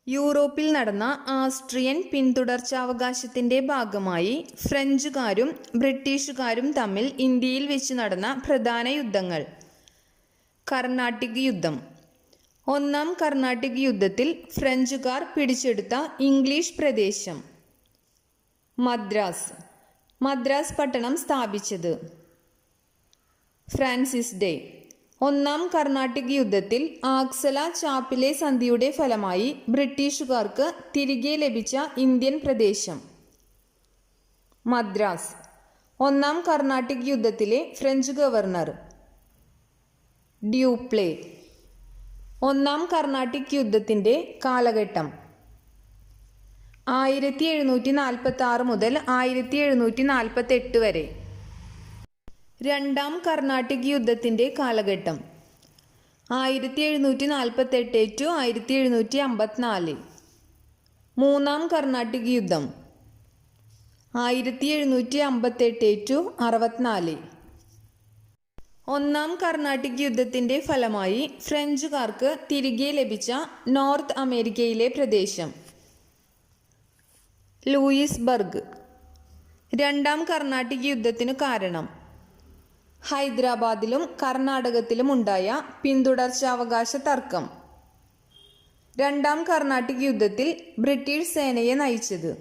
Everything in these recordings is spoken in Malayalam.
യൂറോപ്പിൽ നടന്ന ആസ്ട്രിയൻ പിന്തുടർച്ചാവകാശത്തിൻ്റെ ഭാഗമായി ഫ്രഞ്ചുകാരും ബ്രിട്ടീഷുകാരും തമ്മിൽ ഇന്ത്യയിൽ വെച്ച് നടന്ന പ്രധാന യുദ്ധങ്ങൾ. കർണാട്ടിക് യുദ്ധം. ഒന്നാം കർണാട്ടിക് യുദ്ധത്തിൽ ഫ്രഞ്ചുകാർ പിടിച്ചെടുത്ത ഇംഗ്ലീഷ് പ്രദേശം. മദ്രാസ്. മദ്രാസ് പട്ടണം സ്ഥാപിച്ചത് ഫ്രാൻസിസ് ഡേ. ഒന്നാം കർണാട്ടിക് യുദ്ധത്തിൽ ആക്സല ചാപ്പിലെ സന്ധിയുടെ ഫലമായി ബ്രിട്ടീഷുകാർക്ക് തിരികെ ലഭിച്ച ഇന്ത്യൻ പ്രദേശം. മദ്രാസ്. ഒന്നാം കർണാട്ടിക് യുദ്ധത്തിലെ ഫ്രഞ്ച് ഗവർണർ. ഡ്യൂപ്ലേ. ഒന്നാം കർണാട്ടിക് യുദ്ധത്തിൻ്റെ കാലഘട്ടം 1746 മുതൽ 1748 വരെ. രണ്ടാം കർണാട്ടിക് യുദ്ധത്തിൻ്റെ കാലഘട്ടം 1748 to 1754. മൂന്നാം കർണാട്ടിക് യുദ്ധം 1758 to 64. ഒന്നാം കർണാട്ടിക് യുദ്ധത്തിൻ്റെ ഫലമായി ഫ്രഞ്ചുകാർക്ക് തിരികെ ലഭിച്ച നോർത്ത് അമേരിക്കയിലെ പ്രദേശം. ലൂയിസ്ബർഗ്. രണ്ടാം കർണാട്ടിക് യുദ്ധത്തിനു കാരണം ഹൈദരാബാദിലും കർണാടകത്തിലും ഉണ്ടായ പിന്തുടർച്ചാവകാശ തർക്കം. രണ്ടാം കർണാട്ടിക് യുദ്ധത്തിൽ ബ്രിട്ടീഷ് സേനയെ നയിച്ചത്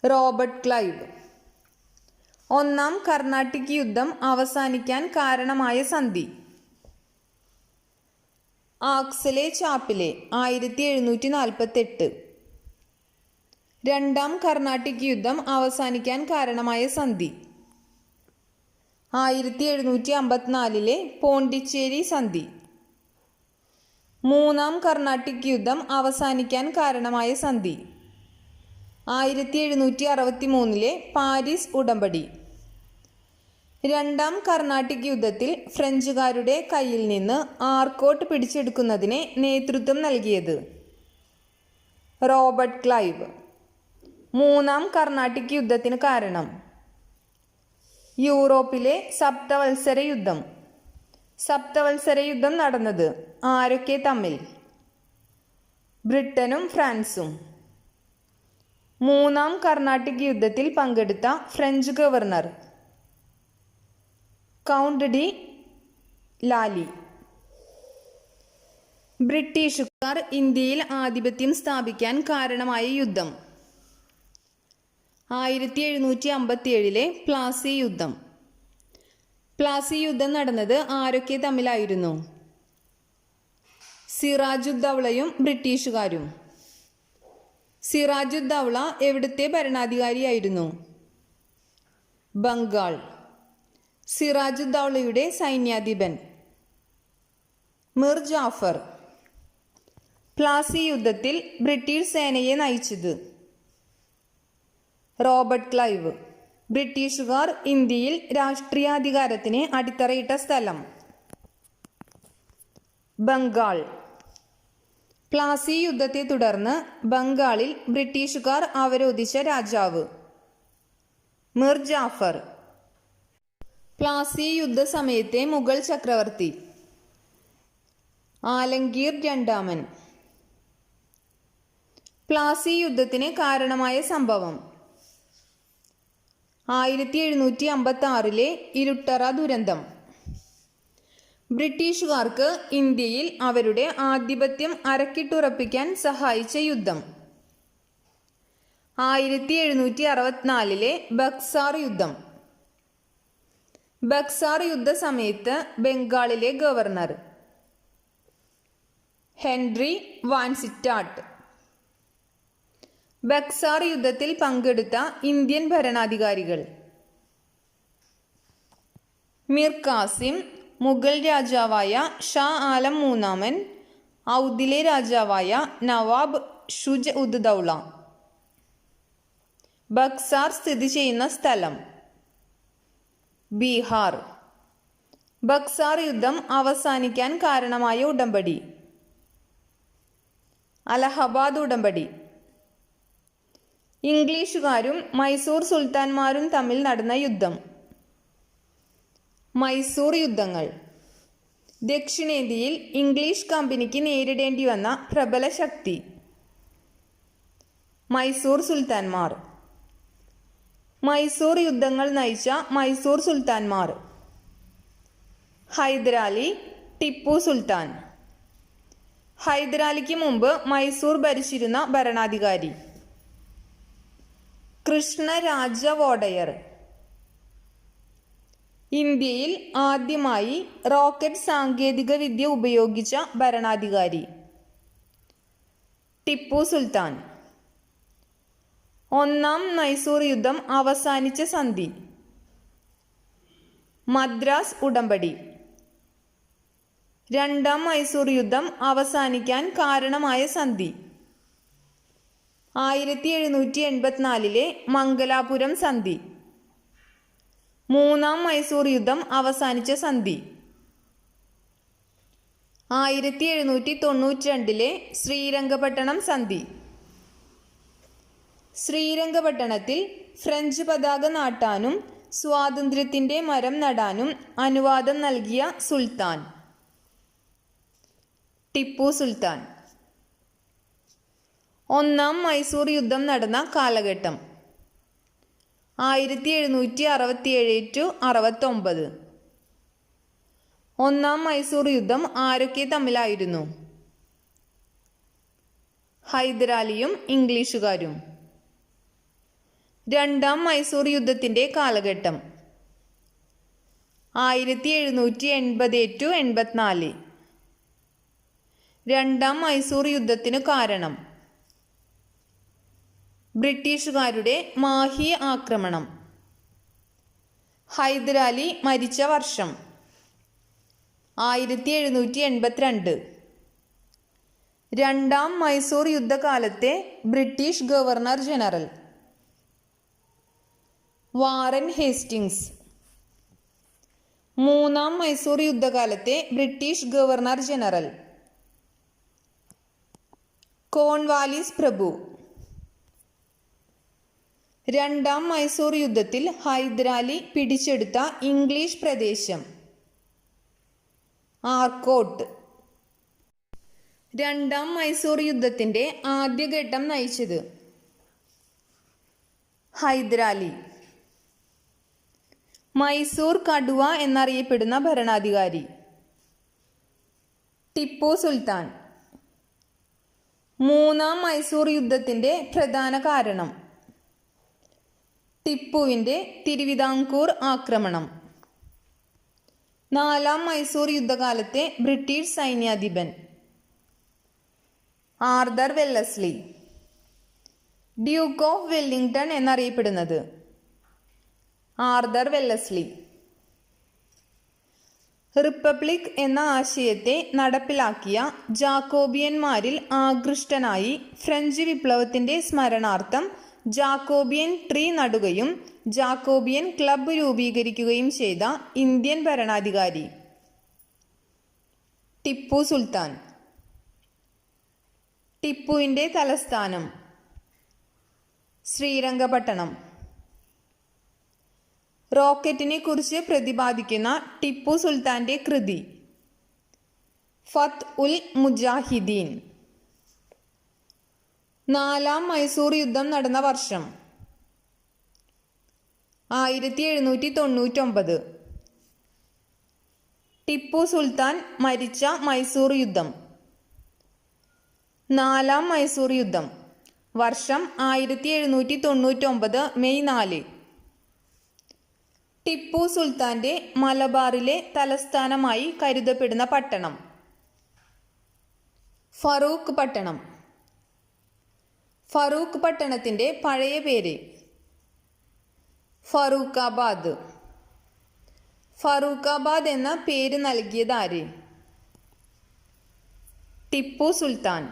റോബർട്ട് ക്ലൈവ്. ഒന്നാം കർണാട്ടിക് യുദ്ധം അവസാനിക്കാൻ കാരണമായ സന്ധി. ആക്സലെ ചാപ്പിലെ 1748. രണ്ടാം കർണാട്ടിക് യുദ്ധം അവസാനിക്കാൻ കാരണമായ സന്ധി 1754 പോണ്ടിച്ചേരി സന്ധി. മൂന്നാം കർണാട്ടിക് യുദ്ധം അവസാനിക്കാൻ കാരണമായ സന്ധി 1763 പാരീസ് ഉടമ്പടി. രണ്ടാം കർണാട്ടിക് യുദ്ധത്തിൽ ഫ്രഞ്ചുകാരുടെ കയ്യിൽ നിന്ന് ആർക്കോട്ട് പിടിച്ചെടുക്കുന്നതിന് നേതൃത്വം നൽകിയത് റോബർട്ട് ക്ലൈവ്. മൂന്നാം കർണാട്ടിക് യുദ്ധത്തിന് കാരണം യൂറോപ്പിലെ സപ്തവത്സര യുദ്ധം. സപ്തവത്സര യുദ്ധം നടന്നത് ആരൊക്കെ തമ്മിൽ? ബ്രിട്ടനും ഫ്രാൻസും. മൂന്നാം കർണാട്ടിക് യുദ്ധത്തിൽ പങ്കെടുത്ത French governor count D Lali. ബ്രിട്ടീഷുകാർ ഇന്ത്യയിൽ ആധിപത്യം സ്ഥാപിക്കാൻ കാരണമായ യുദ്ധം 1757 പ്ലാസി യുദ്ധം. പ്ലാസി യുദ്ധം നടന്നത് ആരൊക്കെ തമ്മിലായിരുന്നു? സിറാജുദ്ദൗളയും ബ്രിട്ടീഷുകാരും. സിറാജുദ്ദൗള എവിടുത്തെ ഭരണാധികാരിയായിരുന്നു? ബംഗാൾ. സിറാജുദ്ദൗളയുടെ സൈന്യാധിപൻ മിർ ജാഫർ. പ്ലാസി യുദ്ധത്തിൽ ബ്രിട്ടീഷ് സേനയെ നയിച്ചത് റോബർട്ട് ക്ലൈവ്. ബ്രിട്ടീഷുകാർ ഇന്ത്യയിൽ രാഷ്ട്രീയാധികാരത്തിന് അടിത്തറയിട്ട സ്ഥലം ബംഗാൾ. പ്ലാസി യുദ്ധത്തെ തുടർന്ന് ബംഗാളിൽ ബ്രിട്ടീഷുകാർ അവരോധിച്ച രാജാവ് മിർ ജാഫർ. പ്ലാസി യുദ്ധസമയത്തെ മുഗൾ ചക്രവർത്തി ആലംഗീർ രണ്ടാമൻ. പ്ലാസി യുദ്ധത്തിന് കാരണമായ സംഭവം 1756 ഇരുട്ടറ ദുരന്തം. ബ്രിട്ടീഷുകാർക്ക് ഇന്ത്യയിൽ അവരുടെ ആധിപത്യം അരക്കിട്ടുറപ്പിക്കാൻ സഹായിച്ച യുദ്ധം 1764 ബക്സാർ യുദ്ധം. ബക്സാർ യുദ്ധ സമയത്ത് ബംഗാളിലെ ഗവർണർ ഹെൻറി വാൻസിറ്റാട്ട്. ബക്സാർ യുദ്ധത്തിൽ പങ്കെടുത്ത ഇന്ത്യൻ ഭരണാധികാരികൾ മിർ കാസിം, മുഗൾ രാജാവായ ഷാ ആലം മൂന്നാമൻ, ഔദിലെ രാജാവായ നവാബ് ഷുജ ഉദ് ദൗള. ബക്സാർ സ്ഥിതി ചെയ്യുന്ന സ്ഥലം ബീഹാർ. ബക്സാർ യുദ്ധം അവസാനിക്കാൻ കാരണമായ ഉടമ്പടി അലഹബാദ് ഉടമ്പടി. ഇംഗ്ലീഷുകാരും മൈസൂർ സുൽത്താൻമാരും തമ്മിൽ നടന്ന യുദ്ധം മൈസൂർ യുദ്ധങ്ങൾ. ദക്ഷിണേന്ത്യയിൽ ഇംഗ്ലീഷ് കമ്പനിക്ക് നേരിടേണ്ടി വന്ന പ്രബല ശക്തി മൈസൂർ സുൽത്താൻമാർ. മൈസൂർ യുദ്ധങ്ങൾ നയിച്ച മൈസൂർ സുൽത്താൻമാർ. ഹൈദരാലി, ടിപ്പു സുൽത്താൻ. ഹൈദരാലിക്ക് മുമ്പ് മൈസൂർ ഭരിച്ചിരുന്ന ഭരണാധികാരി. കൃഷ്ണരാജ വോഡയർ. ഇന്ത്യയിൽ ആദ്യമായി റോക്കറ്റ് സാങ്കേതിക വിദ്യ ഉപയോഗിച്ച ഭരണാധികാരി. ടിപ്പു സുൽത്താൻ. ഒന്നാം മൈസൂർ യുദ്ധം അവസാനിച്ച സന്ധി. മദ്രാസ് ഉടമ്പടി. രണ്ടാം മൈസൂർ യുദ്ധം അവസാനിക്കാൻ കാരണമായ സന്ധി. 1784 മംഗലാപുരം സന്ധി. മൂന്നാം മൈസൂർ യുദ്ധം അവസാനിച്ച സന്ധി. 1792 ശ്രീരംഗപട്ടണം സന്ധി. ശ്രീരംഗപട്ടണത്തിൽ ഫ്രഞ്ച് പതാക നാട്ടാനും സ്വാതന്ത്ര്യത്തിൻ്റെ മരം നടാനും അനുവാദം നൽകിയ സുൽത്താൻ. ടിപ്പു സുൽത്താൻ. ഒന്നാം മൈസൂർ യുദ്ധം നടന്ന കാലഘട്ടം 1767-69. ഒന്നാം മൈസൂർ യുദ്ധം ആരൊക്കെ തമ്മിലായിരുന്നു? ഹൈദരാലിയും ഇംഗ്ലീഷുകാരും. രണ്ടാം മൈസൂർ യുദ്ധത്തിൻ്റെ കാലഘട്ടം 1780-84. രണ്ടാം മൈസൂർ യുദ്ധത്തിനു കാരണം ബ്രിട്ടീഷുകാരുടെ മാഹി ആക്രമണം. ഹൈദരാലി മരിച്ച വർഷം 1782. രണ്ടാം മൈസൂർ യുദ്ധകാലത്തെ British governor general. Warren Hastings. മൂന്നാം മൈസൂർ യുദ്ധകാലത്തെ ബ്രിട്ടീഷ് ഗവർണർ ജനറൽ. കോൺവാലിസ് പ്രഭു. രണ്ടാം മൈസൂർ യുദ്ധത്തിൽ ഹൈദരാലി പിടിച്ചെടുത്ത ഇംഗ്ലീഷ് പ്രദേശം. ആർക്കോട്ട്. രണ്ടാം മൈസൂർ യുദ്ധത്തിൻ്റെ ആദ്യഘട്ടം നയിച്ചത് ഹൈദരാലി. മൈസൂർ കടുവ എന്നറിയപ്പെടുന്ന ഭരണാധികാരി. ടിപ്പു സുൽത്താൻ. മൂന്നാം മൈസൂർ യുദ്ധത്തിൻ്റെ പ്രധാന കാരണം ടിപ്പുവിൻ്റെ തിരുവിതാംകൂർ ആക്രമണം. നാലാം മൈസൂർ യുദ്ധകാലത്തെ ബ്രിട്ടീഷ് സൈന്യാധിപൻ Arthur Wellesley. Duke of Wellington എന്നറിയപ്പെടുന്നത് ആർതർ വെല്ലസ്ലി. റിപ്പബ്ലിക് എന്ന ആശയത്തെ നടപ്പിലാക്കിയ ജാക്കോബിയന്മാരിൽ ആകൃഷ്ടനായി ഫ്രഞ്ച് വിപ്ലവത്തിൻ്റെ സ്മരണാർത്ഥം ജാക്കോബിയൻ ട്രീ നടുകയും ജാക്കോബിയൻ ക്ലബ്ബ് രൂപീകരിക്കുകയും ചെയ്ത ഇന്ത്യൻ ഭരണാധികാരി. ടിപ്പു സുൽത്താൻ. ടിപ്പുവിൻ്റെ തലസ്ഥാനം ശ്രീരംഗപട്ടണം. റോക്കറ്റിനെ കുറിച്ച് പ്രതിപാദിക്കുന്ന ടിപ്പു സുൽത്താൻ്റെ കൃതി ഫത്ത് ഉൽ മുജാഹിദീൻ. നാലാം മൈസൂർ യുദ്ധം നടന്ന വർഷം 1799. ടിപ്പു സുൽത്താൻ മരിച്ച മൈസൂർ യുദ്ധം. നാലാം മൈസൂർ യുദ്ധം വർഷം 1799 മെയ് 4. ടിപ്പു സുൽത്താൻ്റെ മലബാറിലെ തലസ്ഥാനമായി കരുതപ്പെടുന്ന പട്ടണം ഫറൂഖ് പട്ടണം. ഫറൂഖ് പട്ടണത്തിൻ്റെ പഴയ പേര് ഫറൂഖാബാദ്. ഫറൂഖാബാദ് എന്ന പേര് നൽകിയതാര്? ടിപ്പു സുൽത്താൻ.